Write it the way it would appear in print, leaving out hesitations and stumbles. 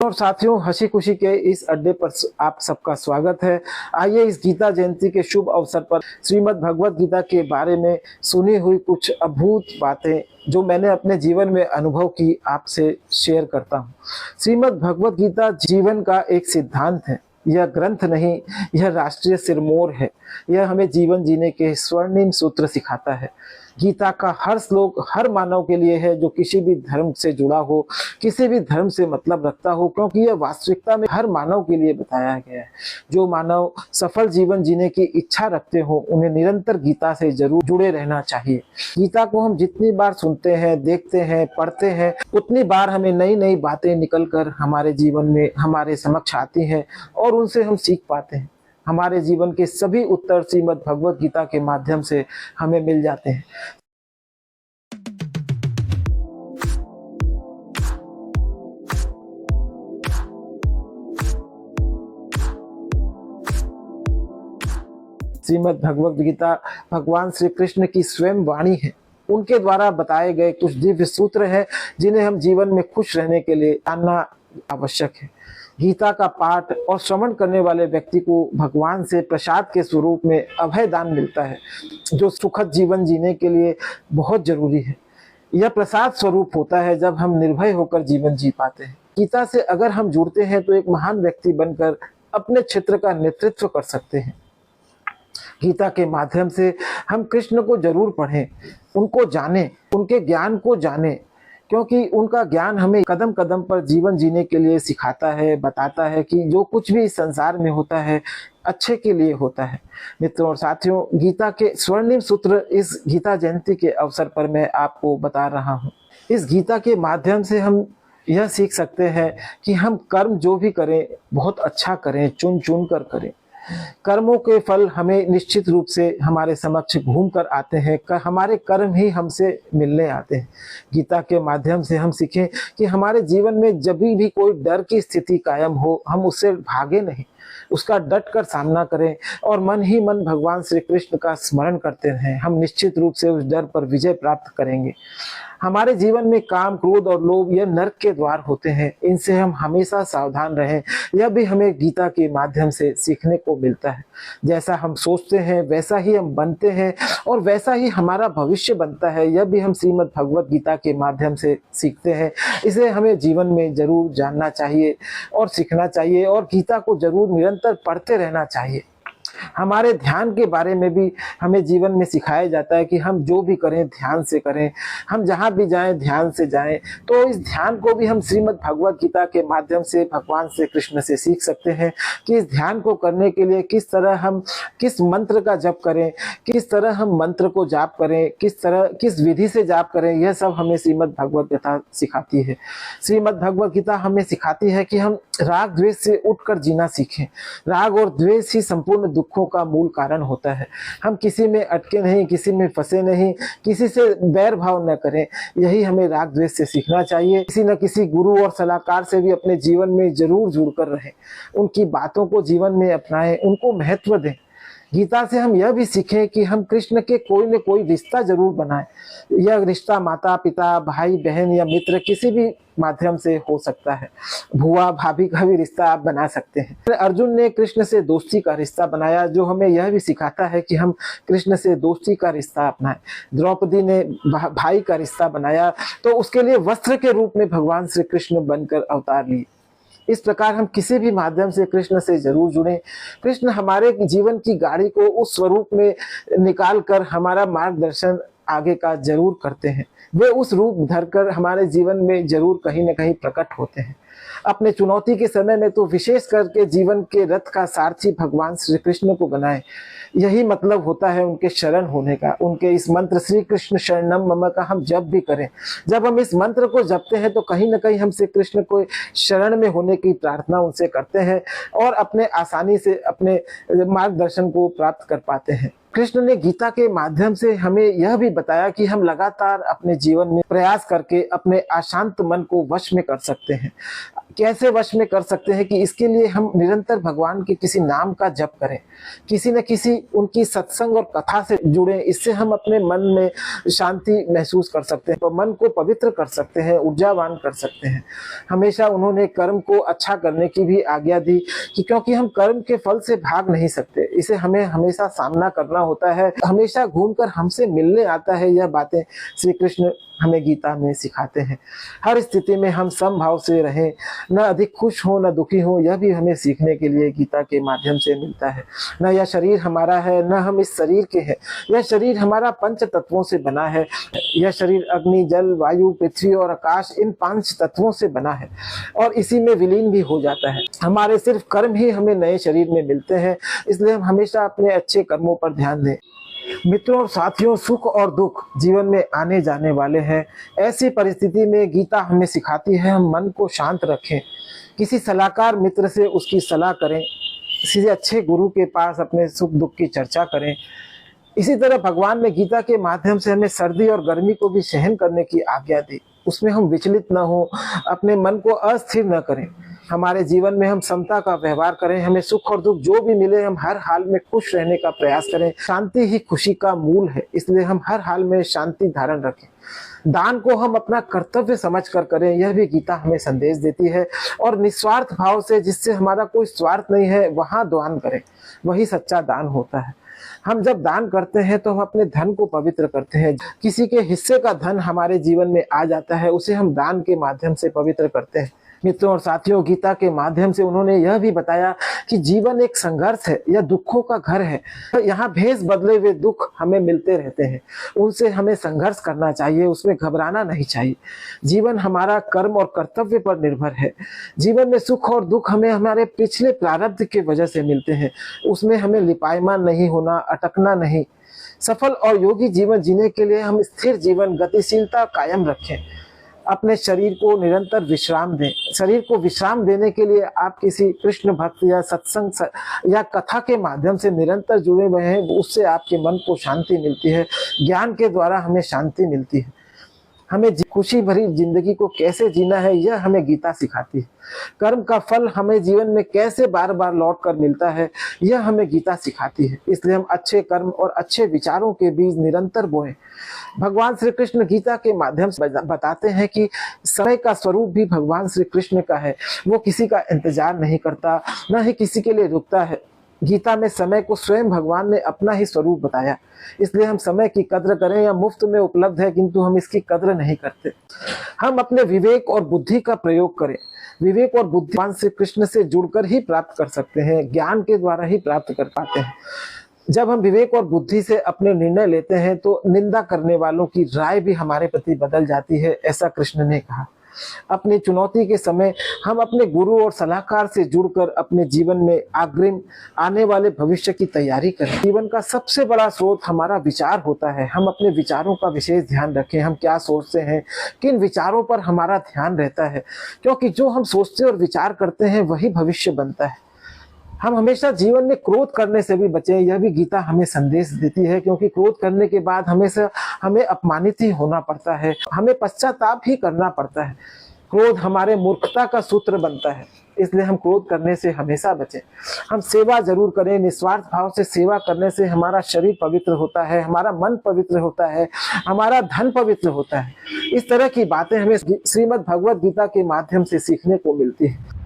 और साथियों, हंसी खुशी के इस अड्डे पर आप सबका स्वागत है। आइए इस गीता जयंती के शुभ अवसर पर श्रीमद् भगवत गीता के बारे में सुनी हुई कुछ अद्भुत बातें जो मैंने अपने जीवन में अनुभव की आपसे शेयर करता हूँ। श्रीमद् भगवत गीता जीवन का एक सिद्धांत है। यह ग्रंथ नहीं, यह राष्ट्रीय सिरमौर है। यह हमें जीवन जीने के स्वर्णिम सूत्र सिखाता है। गीता का हर श्लोक हर मानव के लिए है जो किसी भी धर्म से जुड़ा हो, किसी भी धर्म से मतलब रखता हो, क्योंकि यह वास्तविकता में हर मानव के लिए बताया गया है। जो मानव सफल जीवन जीने की इच्छा रखते हो उन्हें निरंतर गीता से जरूर जुड़े रहना चाहिए। गीता को हम जितनी बार सुनते हैं, देखते हैं, पढ़ते हैं, उतनी बार हमें नई नई बातें निकल कर हमारे जीवन में हमारे समक्ष आती हैं और उनसे हम सीख पाते हैं। हमारे जीवन के सभी उत्तर श्रीमद् भगवत गीता के माध्यम से हमें मिल जाते हैं। श्रीमद् भगवत गीता भगवान श्री कृष्ण की स्वयं वाणी है। उनके द्वारा बताए गए कुछ दिव्य सूत्र हैं जिन्हें हम जीवन में खुश रहने के लिए जानना आवश्यक है। गीता का पाठ और श्रवण करने वाले व्यक्ति को भगवान से प्रसाद के स्वरूप में अभय दान मिलता है, जो सुखद जीवन जीने के लिए बहुत जरूरी है। यह प्रसाद स्वरूप होता है जब हम निर्भय होकर जीवन जी पाते हैं। गीता से अगर हम जुड़ते हैं तो एक महान व्यक्ति बनकर अपने क्षेत्र का नेतृत्व कर सकते हैं। गीता के माध्यम से हम कृष्ण को जरूर पढ़ें, उनको जानें, उनके ज्ञान को जानें, क्योंकि उनका ज्ञान हमें कदम कदम पर जीवन जीने के लिए सिखाता है, बताता है कि जो कुछ भी इस संसार में होता है अच्छे के लिए होता है। मित्रों और साथियों, गीता के स्वर्णिम सूत्र इस गीता जयंती के अवसर पर मैं आपको बता रहा हूँ। इस गीता के माध्यम से हम यह सीख सकते हैं कि हम कर्म जो भी करें बहुत अच्छा करें, चुन चुन कर करें। कर्मों के फल हमें निश्चित रूप से हमारे समक्ष घूम कर आते हैं। हमारे कर्म ही हमसे मिलने आते हैं। गीता के माध्यम से हम सीखें कि हमारे जीवन में जब भी कोई डर की स्थिति कायम हो, हम उससे भागे नहीं, उसका डट कर सामना करें और मन ही मन भगवान श्री कृष्ण का स्मरण करते रहें। हम निश्चित रूप से उस डर पर विजय प्राप्त करेंगे। हमारे जीवन में काम, क्रोध और लोभ यह नरक के द्वार होते हैं। इनसे हम हमेशा सावधान रहें। यह भी हमें गीता के माध्यम से सीखने को मिलता है। जैसा हम सोचते हैं वैसा ही हम बनते हैं और वैसा ही हमारा भविष्य बनता है। यह भी हम श्रीमद् भगवत गीता के माध्यम से सीखते हैं। इसे हमें जीवन में जरूर जानना चाहिए और सीखना चाहिए और गीता को जरूर निरंतर पढ़ते रहना चाहिए। हमारे ध्यान के बारे में भी हमें जीवन में सिखाया जाता है कि हम जो भी करें ध्यान से करें, हम जहाँ भी जाएं ध्यान से जाएं। तो इस ध्यान को भी हम श्रीमद् भगवत गीता के माध्यम से भगवान श्री कृष्ण से सीख सकते हैं कि इस ध्यान को करने के लिए किस तरह हम किस मंत्र का जप करें, किस तरह हम मंत्र को जाप करें, किस विधि से जाप करें। यह सब हमें श्रीमद् भगवत गीता सिखाती है। श्रीमद् भगवत गीता हमें सिखाती है कि हम राग द्वेष से उठकर जीना सीखें। राग और द्वेष ही संपूर्ण दुखों का मूल कारण होता है। हम किसी में अटके नहीं, किसी में फंसे नहीं, किसी से बैर भाव न करें। यही हमें राग द्वेष से सीखना चाहिए। किसी न किसी गुरु और सलाहकार से भी अपने जीवन में जरूर जुड़कर रहें, उनकी बातों को जीवन में अपनाएं, उनको महत्व दें। गीता से हम यह भी सीखें कि हम कृष्ण के कोई न कोई रिश्ता जरूर बनाएं। यह रिश्ता माता पिता, भाई बहन या मित्र किसी भी माध्यम से हो सकता है। भुआ भाभी का भी रिश्ता आप बना सकते हैं। अर्जुन ने कृष्ण से दोस्ती का रिश्ता बनाया, जो हमें यह भी सिखाता है कि हम कृष्ण से दोस्ती का रिश्ता अपनाएं। द्रौपदी ने भाई का रिश्ता बनाया तो उसके लिए वस्त्र के रूप में भगवान श्री कृष्ण बनकर अवतार लिए। इस प्रकार हम किसी भी माध्यम से कृष्ण से जरूर जुड़ें। कृष्ण हमारे जीवन की गाड़ी को उस स्वरूप में निकाल कर हमारा मार्गदर्शन आगे का जरूर करते हैं। वे उस रूप धरकर हमारे जीवन में जरूर कहीं न कहीं प्रकट होते हैं। अपने चुनौती के समय में तो विशेष करके जीवन के रथ का सारथी भगवान श्री कृष्ण को बनाएं। यही मतलब होता है उनके शरण होने का। उनके इस मंत्र श्री कृष्ण शरणम मम का हम जप भी करें। जब हम इस मंत्र को जपते हैं तो कहीं न कहीं हम श्री कृष्ण को शरण में होने की प्रार्थना उनसे करते हैं और अपने आसानी से अपने मार्गदर्शन को प्राप्त कर पाते हैं। कृष्ण ने गीता के माध्यम से हमें यह भी बताया कि हम लगातार अपने जीवन में प्रयास करके अपने अशांत मन को वश में कर सकते हैं। कैसे वश में कर सकते हैं कि इसके लिए हम निरंतर भगवान के किसी नाम का जप करें, किसी न किसी उनकी सत्संग और कथा से जुड़े। इससे हम अपने मन में शांति महसूस कर सकते हैं, तो मन को पवित्र कर सकते हैं, ऊर्जावान कर सकते हैं। हमेशा उन्होंने कर्म को अच्छा करने की भी आज्ञा दी कि क्योंकि हम कर्म के फल से भाग नहीं सकते, इसे हमें हमेशा सामना करना होता है, हमेशा घूमकर हमसे मिलने आता है। यह बातें श्री कृष्ण हमें गीता में सिखाते हैं। हर स्थिति में हम समभाव से रहें, न अधिक खुश हो न दुखी हो, यह भी हमें सीखने के लिए गीता के माध्यम से मिलता है। न यह शरीर हमारा है, न हम इस शरीर के हैं। यह शरीर हमारा पंच तत्वों से बना है। यह शरीर अग्नि, जल, वायु, पृथ्वी और आकाश, इन 5 तत्वों से बना है और इसी में विलीन भी हो जाता है। हमारे सिर्फ कर्म ही हमें नए शरीर में मिलते हैं, इसलिए हम हमेशा अपने अच्छे कर्मों पर ध्यान दें। मित्रों और साथियों, सुख और दुख जीवन में आने जाने वाले हैं। ऐसी परिस्थिति में गीता हमें सिखाती है हम मन को शांत रखें, किसी सलाहकार मित्र से उसकी सलाह करें, किसी अच्छे गुरु के पास अपने सुख दुख की चर्चा करें। इसी तरह भगवान ने गीता के माध्यम से हमें सर्दी और गर्मी को भी सहन करने की आज्ञा दी। उसमें हम विचलित न हो, अपने मन को अस्थिर न करें। हमारे जीवन में हम समता का व्यवहार करें। हमें सुख और दुख जो भी मिले, हम हर हाल में खुश रहने का प्रयास करें। शांति ही खुशी का मूल है, इसलिए हम हर हाल में शांति धारण रखें। दान को हम अपना कर्तव्य समझकर करें, यह भी गीता हमें संदेश देती है। और निस्वार्थ भाव से, जिससे हमारा कोई स्वार्थ नहीं है, वहां दान करें, वही सच्चा दान होता है। हम जब दान करते हैं तो हम अपने धन को पवित्र करते हैं। किसी के हिस्से का धन हमारे जीवन में आ जाता है, उसे हम दान के माध्यम से पवित्र करते हैं। मित्रों और साथियों, गीता के माध्यम से उन्होंने यह भी बताया कि जीवन एक संघर्ष है, यह दुखों का घर है। यहाँ भेष बदले हुए दुख हमें मिलते रहते हैं, उनसे हमें संघर्ष करना चाहिए, उसमें घबराना नहीं चाहिए। जीवन हमारा कर्म और कर्तव्य पर निर्भर है। जीवन में सुख और दुख हमें हमारे पिछले प्रारब्ध की वजह से मिलते हैं, उसमें हमें लिपायमान नहीं होना, अटकना नहीं। सफल और योगी जीवन जीने के लिए हम स्थिर जीवन, गतिशीलता कायम रखें। अपने शरीर को निरंतर विश्राम दें। शरीर को विश्राम देने के लिए आप किसी कृष्ण भक्त या सत्संग या कथा के माध्यम से निरंतर जुड़े हुए हैं, उससे आपके मन को शांति मिलती है। ज्ञान के द्वारा हमें शांति मिलती है। हमें खुशी भरी जिंदगी को कैसे जीना है, यह हमें गीता सिखाती है। कर्म का फल हमें जीवन में कैसे बार बार लौट कर मिलता है, यह हमें गीता सिखाती है। इसलिए हम अच्छे कर्म और अच्छे विचारों के बीज निरंतर बोएं। भगवान श्री कृष्ण गीता के माध्यम से बताते हैं कि समय का स्वरूप भी भगवान श्री कृष्ण का है। वो किसी का इंतजार नहीं करता, न ही किसी के लिए रुकता है। गीता में समय को स्वयं भगवान ने अपना ही स्वरूप बताया। इसलिए हम समय की कद्र करें। या मुफ्त में उपलब्ध है, किंतु हम इसकी कद्र नहीं करते। हम अपने विवेक और बुद्धि का प्रयोग करें। विवेक और बुद्धि भगवान श्री कृष्ण से जुड़कर ही प्राप्त कर सकते हैं, ज्ञान के द्वारा ही प्राप्त कर पाते हैं। जब हम विवेक और बुद्धि से अपने निर्णय लेते हैं तो निंदा करने वालों की राय भी हमारे प्रति बदल जाती है, ऐसा कृष्ण ने कहा। अपनी चुनौती के समय हम अपने गुरु और सलाहकार से जुड़कर अपने जीवन में अग्रिम आने वाले भविष्य की तैयारी करें। जीवन का सबसे बड़ा स्रोत हमारा विचार होता है। हम अपने विचारों का विशेष ध्यान रखें। हम क्या सोचते हैं, किन विचारों पर हमारा ध्यान रहता है, क्योंकि जो हम सोचते और विचार करते हैं वही भविष्य बनता है। हम हमेशा जीवन में क्रोध करने से भी बचें, यह भी गीता हमें संदेश देती है, क्योंकि क्रोध करने के बाद हमेशा हमें अपमानित ही होना पड़ता है, हमें पश्चाताप ही करना पड़ता है। क्रोध हमारे मूर्खता का सूत्र बनता है, इसलिए हम क्रोध करने से हमेशा बचें। हम सेवा जरूर करें। निस्वार्थ भाव से सेवा करने से हमारा शरीर पवित्र होता है, हमारा मन पवित्र होता है, हमारा धन पवित्र होता है। इस तरह की बातें हमें श्रीमद् भगवद गीता के माध्यम से सीखने को मिलती है।